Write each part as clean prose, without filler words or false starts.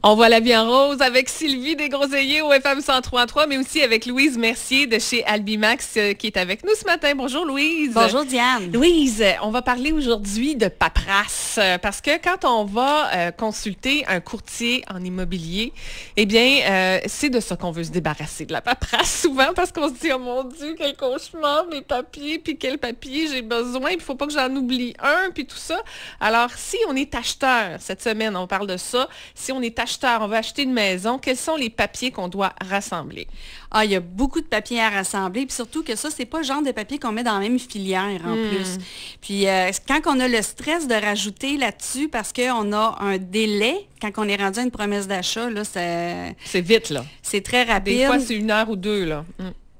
On voit la vie en rose avec Sylvie Desgroseilliers au FM 103.3, mais aussi avec Louise Mercier de chez Albimax qui est avec nous ce matin. Bonjour Louise. Bonjour Diane. Louise, on va parler aujourd'hui de paperasse parce que quand on va consulter un courtier en immobilier, eh bien, c'est de ça qu'on veut se débarrasser, de la paperasse souvent parce qu'on se dit, oh mon Dieu, quel cauchemar, mes papiers, puis quel papier j'ai besoin, puis il ne faut pas que j'en oublie un, puis tout ça. Alors, si on est acheteur, cette semaine, on parle de ça, si on est acheteur, on veut acheter une maison, quels sont les papiers qu'on doit rassembler? Ah, il y a beaucoup de papiers à rassembler, puis surtout que ça, c'est pas le genre de papier qu'on met dans la même filière en plus. Puis quand on a le stress de rajouter là-dessus, parce qu'on a un délai, quand on est rendu à une promesse d'achat, là, c'est vite, là. C'est très rapide. Des fois, c'est 1 heure ou 2, là.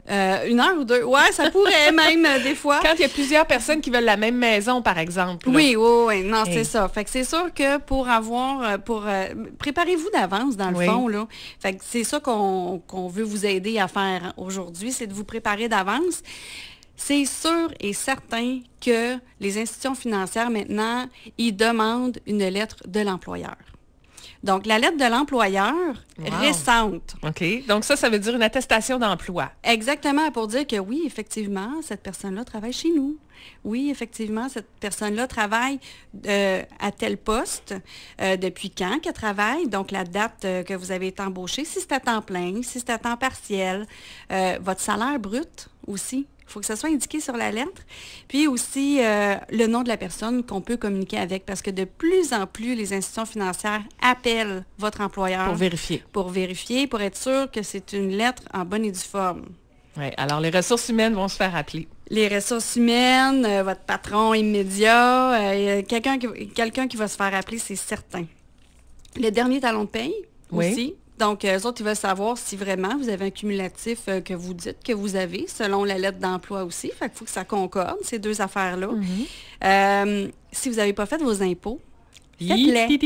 1 heure ou 2. Ouais, ça pourrait même des fois. Quand il y a plusieurs personnes qui veulent la même maison, par exemple. Là. Oui. Non, c'est ça. Fait que c'est sûr que pour avoir, préparez-vous d'avance dans le fond, là. Fait que c'est ça qu'on veut vous aider à faire aujourd'hui, c'est de vous préparer d'avance. C'est sûr et certain que les institutions financières, maintenant, ils demandent une lettre de l'employeur. Donc, la lettre de l'employeur récente. OK. Donc, ça veut dire une attestation d'emploi. Exactement, pour dire que oui, effectivement, cette personne-là travaille chez nous. Oui, effectivement, cette personne-là travaille à tel poste. Depuis quand qu'elle travaille? Donc, la date que vous avez été embauché, si c'est à temps plein, si c'est à temps partiel. Votre salaire brut aussi. Il faut que ça soit indiqué sur la lettre. Puis aussi, le nom de la personne qu'on peut communiquer avec, parce que de plus en plus, les institutions financières appellent votre employeur. Pour vérifier. Pour vérifier, pour être sûr que c'est une lettre en bonne et due forme. Oui, alors les ressources humaines vont se faire appeler. Les ressources humaines, votre patron immédiat, quelqu'un qui va se faire appeler, c'est certain. Le dernier talon de paye aussi. Donc, eux autres, ils veulent savoir si vraiment vous avez un cumulatif que vous dites que vous avez, selon la lettre d'emploi aussi. Fait qu'il faut que ça concorde, ces deux affaires-là. Si vous n'avez pas fait vos impôts, faites-les.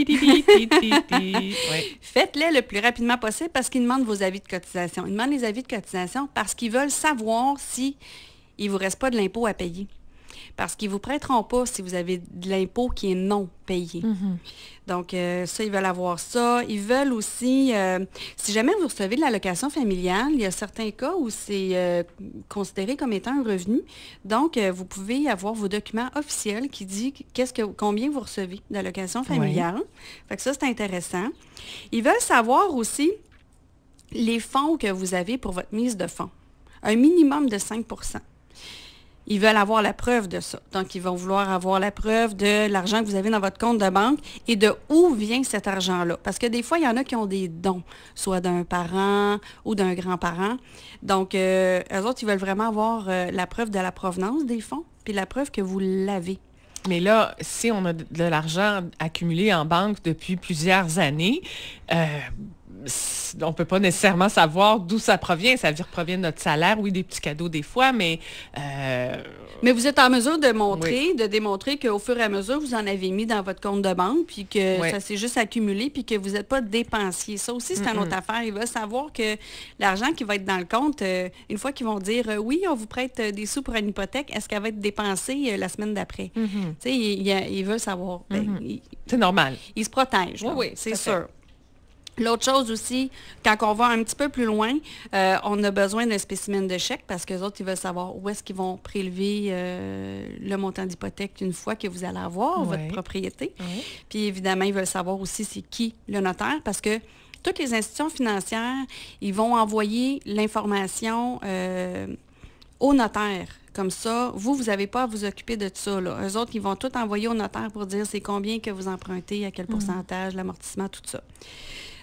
Faites-les le plus rapidement possible parce qu'ils demandent vos avis de cotisation. Ils demandent les avis de cotisation parce qu'ils veulent savoir si il ne vous reste pas de l'impôt à payer. Parce qu'ils ne vous prêteront pas si vous avez de l'impôt qui est non payé. Donc, ça, ils veulent avoir ça. Ils veulent aussi, si jamais vous recevez de l'allocation familiale, il y a certains cas où c'est considéré comme étant un revenu. Donc, vous pouvez avoir vos documents officiels qui disent combien vous recevez d'allocation familiale. Fait que ça, c'est intéressant. Ils veulent savoir aussi les fonds que vous avez pour votre mise de fonds. Un minimum de 5 %. Ils veulent avoir la preuve de ça. Donc, ils vont vouloir avoir la preuve de l'argent que vous avez dans votre compte de banque et de où vient cet argent-là. Parce que des fois, il y en a qui ont des dons, soit d'un parent ou d'un grand-parent. Donc, eux autres, ils veulent vraiment avoir la preuve de la provenance des fonds, puis la preuve que vous l'avez. Mais là, si on a de l'argent accumulé en banque depuis plusieurs années, on ne peut pas nécessairement savoir d'où ça provient. Ça provient de notre salaire, oui, des petits cadeaux des fois, mais... Mais vous êtes en mesure de démontrer qu'au fur et à mesure, vous en avez mis dans votre compte de banque, puis que ça s'est juste accumulé, puis que vous n'êtes pas dépensier. Ça aussi, c'est une autre affaire. Ils veulent savoir que l'argent qui va être dans le compte, une fois qu'ils vont dire « Oui, on vous prête des sous pour une hypothèque, est-ce qu'elle va être dépensée la semaine d'après? » Tu sais, ils veulent savoir. C'est normal. Ils se protègent. Oui, c'est sûr. L'autre chose aussi, quand on va un petit peu plus loin, on a besoin d'un spécimen de chèque parce que les autres, ils veulent savoir où est-ce qu'ils vont prélever le montant d'hypothèque une fois que vous allez avoir votre propriété. Puis évidemment, ils veulent savoir aussi c'est qui le notaire parce que toutes les institutions financières, ils vont envoyer l'information au notaire. Comme ça, vous n'avez pas à vous occuper de tout ça. Là. Eux autres, ils vont tout envoyer au notaire pour dire c'est combien que vous empruntez, à quel pourcentage, l'amortissement, tout ça.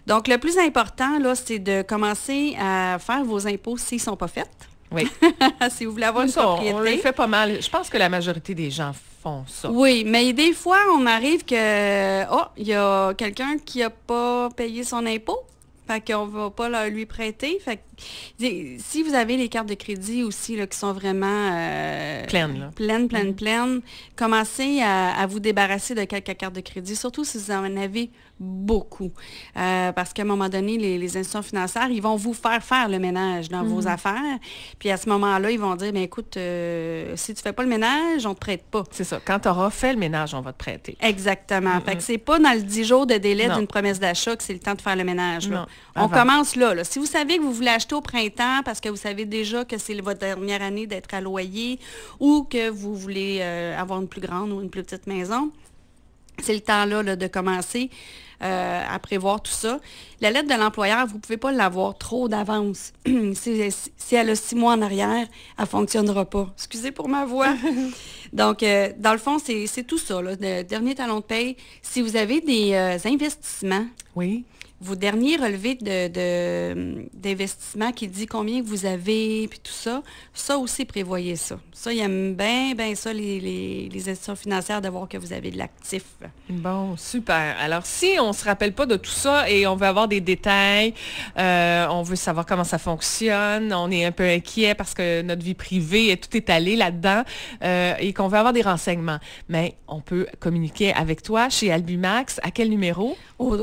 Donc, le plus important, là, c'est de commencer à faire vos impôts s'ils ne sont pas faits. Oui. Si vous voulez avoir une propriété. On le fait pas mal. Je pense que la majorité des gens font ça. Oui, mais des fois, on arrive que, il y a quelqu'un qui n'a pas payé son impôt. Fait qu'on ne va pas lui prêter. Fait Si vous avez les cartes de crédit aussi là, qui sont vraiment pleines, commencez à vous débarrasser de quelques cartes de crédit, surtout si vous en avez beaucoup. Parce qu'à un moment donné, les institutions financières, ils vont vous faire le ménage dans vos affaires. Puis à ce moment-là, ils vont dire, bien écoute, si tu ne fais pas le ménage, on ne te prête pas. C'est ça. Quand tu auras fait le ménage, on va te prêter. Exactement. Fait que c'est pas dans le 10 jours de délai d'une promesse d'achat que c'est le temps de faire le ménage. Là. Non, on commence là. Si vous savez que vous voulez acheter au printemps parce que vous savez déjà que c'est votre dernière année d'être à loyer ou que vous voulez avoir une plus grande ou une plus petite maison, c'est le temps là, de commencer à prévoir tout ça. La lettre de l'employeur, vous ne pouvez pas l'avoir trop d'avance. Si elle a 6 mois en arrière, elle ne fonctionnera pas. Excusez pour ma voix. Donc, dans le fond, c'est tout ça. Là, le dernier talon de paye. Si vous avez des investissements, oui. Vos derniers relevés d'investissement qui dit combien vous avez, puis tout ça, ça aussi, prévoyez ça. Ça, ils aiment bien ça, les institutions financières, de voir que vous avez de l'actif. Bon, super. Alors, si on ne se rappelle pas de tout ça et on veut avoir des détails, on veut savoir comment ça fonctionne, on est un peu inquiet parce que notre vie privée, tout est allé là-dedans et qu'on veut avoir des renseignements, mais on peut communiquer avec toi chez Albimax. À quel numéro? Au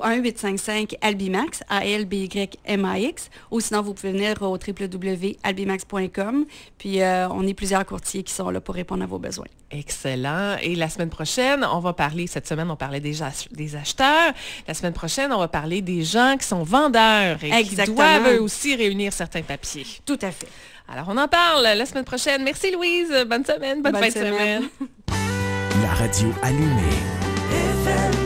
1-855-ALBIMAX, ALBYMAX, ou sinon vous pouvez venir au www.albimax.com, puis on est plusieurs courtiers qui sont là pour répondre à vos besoins. Excellent. Et la semaine prochaine, on va parler, cette semaine, on parlait déjà des acheteurs. La semaine prochaine, on va parler des gens qui sont vendeurs et qui doivent eux aussi réunir certains papiers. Tout à fait. Alors, on en parle la semaine prochaine. Merci Louise. Bonne semaine. Bonne fin de semaine. La radio allumée. FM